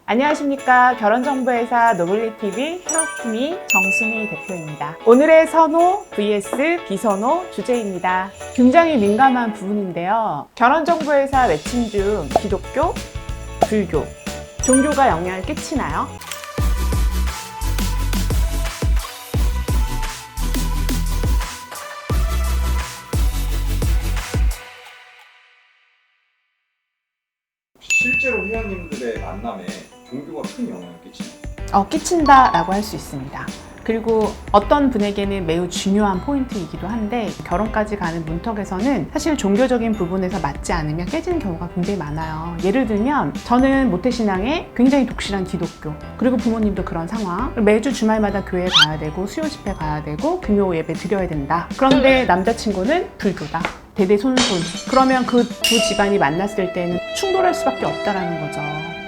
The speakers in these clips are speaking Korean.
안녕하십니까. 결혼정보회사 노블리TV 트러스트미 정수미 대표입니다. 오늘의 선호 vs 비선호 주제입니다. 굉장히 민감한 부분인데요. 결혼정보회사 매칭 중 기독교, 불교, 종교가 영향을 끼치나요? 실제로 회원님들의 만남에 종교가 큰 영향을 끼치나요? 끼친다라고 할 수 있습니다. 그리고 어떤 분에게는 매우 중요한 포인트이기도 한데 결혼까지 가는 문턱에서는 사실 종교적인 부분에서 맞지 않으면 깨지는 경우가 굉장히 많아요. 예를 들면 저는 모태신앙에 굉장히 독실한 기독교, 그리고 부모님도 그런 상황, 매주 주말마다 교회 가야 되고 수요 집회 가야 되고 금요 예배 드려야 된다. 그런데 남자친구는 불교다. 대대손손. 그러면 그 두 집안이 만났을 때는 충돌할 수밖에 없다라는 거죠.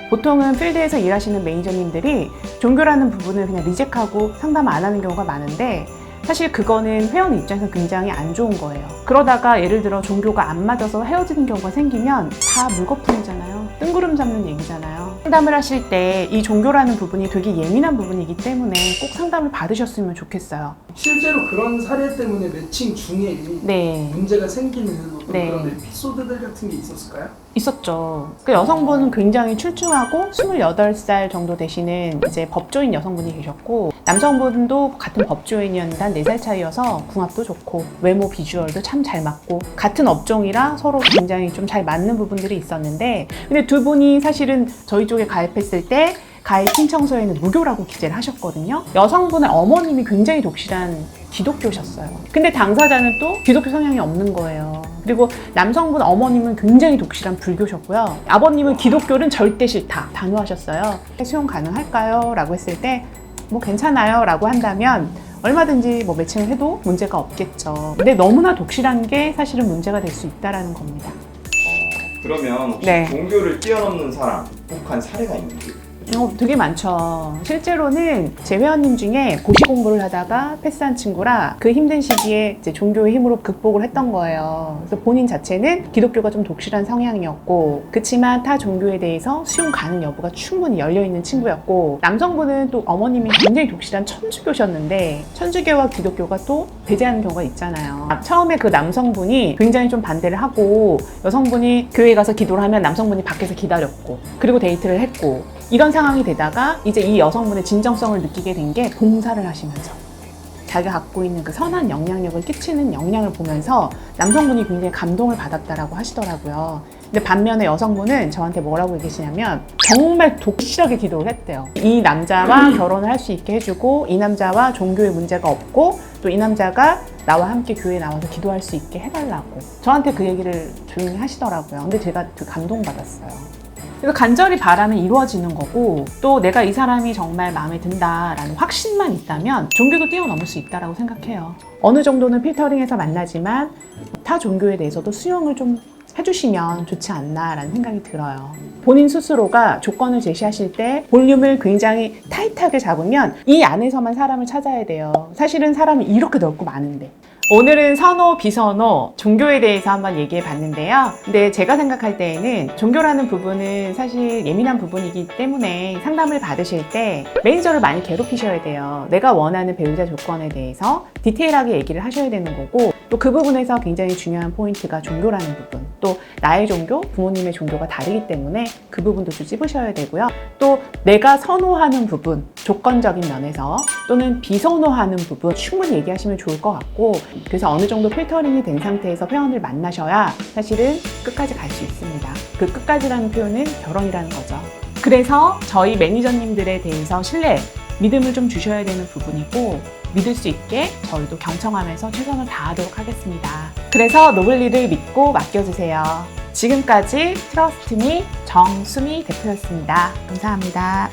보통은 필드에서 일하시는 매니저님들이 종교라는 부분을 그냥 리젝하고 상담 안 하는 경우가 많은데 사실 그거는 회원 입장에서 굉장히 안 좋은 거예요. 그러다가 예를 들어 종교가 안 맞아서 헤어지는 경우가 생기면 다 물거품이잖아요. 뜬구름 잡는 얘기잖아요. 상담을 하실 때 이 종교라는 부분이 되게 예민한 부분이기 때문에 꼭 상담을 받으셨으면 좋겠어요. 실제로 그런 사례 때문에 매칭 중에 문제가 생기는 어떤 그런 에피소드들 같은 게 있었을까요? 있었죠. 그 여성분은 굉장히 출중하고 28살 정도 되시는 이제 법조인 여성분이 계셨고, 남성분도 같은 법조인이었는데 한 4살 차이여서 궁합도 좋고 외모 비주얼도 참 잘 맞고 같은 업종이라 서로 굉장히 좀 잘 맞는 부분들이 있었는데, 근데 두 분이 사실은 저희 쪽에 가입했을 때 가입 신청서에는 무교라고 기재를 하셨거든요. 여성분의 어머님이 굉장히 독실한 기독교셨어요. 근데 당사자는 또 기독교 성향이 없는 거예요. 그리고 남성분 어머님은 굉장히 독실한 불교셨고요. 아버님은 기독교는 절대 싫다, 단호하셨어요. 수용 가능할까요? 라고 했을 때 뭐 괜찮아요 라고 한다면 얼마든지 뭐 매칭을 해도 문제가 없겠죠. 근데 너무나 독실한 게 사실은 문제가 될 수 있다는 겁니다. 그러면 혹시 종교를 뛰어넘는 사람, 혹한 사례가 있는지? 되게 많죠. 실제로는 제 회원님 중에 고시 공부를 하다가 패스한 친구라 그 힘든 시기에 이제 종교의 힘으로 극복을 했던 거예요. 그래서 본인 자체는 기독교가 좀 독실한 성향이었고, 그치만 타 종교에 대해서 수용 가능 여부가 충분히 열려있는 친구였고, 남성분은 또 어머님이 굉장히 독실한 천주교셨는데 천주교와 기독교가 또 배제하는 경우가 있잖아요. 처음에 그 남성분이 굉장히 좀 반대를 하고 여성분이 교회 가서 기도를 하면 남성분이 밖에서 기다렸고 그리고 데이트를 했고, 이런 상황이 되다가 이제 이 여성분의 진정성을 느끼게 된 게 봉사를 하시면서 자기가 갖고 있는 그 선한 영향력을 끼치는 영향을 보면서 남성분이 굉장히 감동을 받았다라고 하시더라고요. 근데 반면에 여성분은 저한테 뭐라고 얘기하시냐면 정말 독실하게 기도를 했대요. 이 남자와 결혼을 할 수 있게 해주고, 이 남자와 종교에 문제가 없고, 또 이 남자가 나와 함께 교회에 나와서 기도할 수 있게 해달라고 저한테 그 얘기를 조용히 하시더라고요. 근데 제가 되게 감동받았어요. 그래서 간절히 바라면 이루어지는 거고, 또 내가 이 사람이 정말 마음에 든다라는 확신만 있다면 종교도 뛰어넘을 수 있다고 생각해요. 어느 정도는 필터링해서 만나지만 타 종교에 대해서도 수용을 좀 해주시면 좋지 않나라는 생각이 들어요. 본인 스스로가 조건을 제시하실 때 볼륨을 굉장히 타이트하게 잡으면 이 안에서만 사람을 찾아야 돼요. 사실은 사람이 이렇게 넓고 많은데. 오늘은 선호, 비선호, 종교에 대해서 한번 얘기해 봤는데요. 근데 제가 생각할 때에는 종교라는 부분은 사실 예민한 부분이기 때문에 상담을 받으실 때 매니저를 많이 괴롭히셔야 돼요. 내가 원하는 배우자 조건에 대해서 디테일하게 얘기를 하셔야 되는 거고, 또 그 부분에서 굉장히 중요한 포인트가 종교라는 부분, 또 나의 종교, 부모님의 종교가 다르기 때문에 그 부분도 좀 찝으셔야 되고요. 또 내가 선호하는 부분, 조건적인 면에서 또는 비선호하는 부분 충분히 얘기하시면 좋을 것 같고, 그래서 어느 정도 필터링이 된 상태에서 회원을 만나셔야 사실은 끝까지 갈 수 있습니다. 그 끝까지라는 표현은 결혼이라는 거죠. 그래서 저희 매니저님들에 대해서 신뢰, 믿음을 좀 주셔야 되는 부분이고, 믿을 수 있게 저희도 경청하면서 최선을 다하도록 하겠습니다. 그래서 노블리를 믿고 맡겨주세요. 지금까지 트러스트미 정수미 대표였습니다. 감사합니다.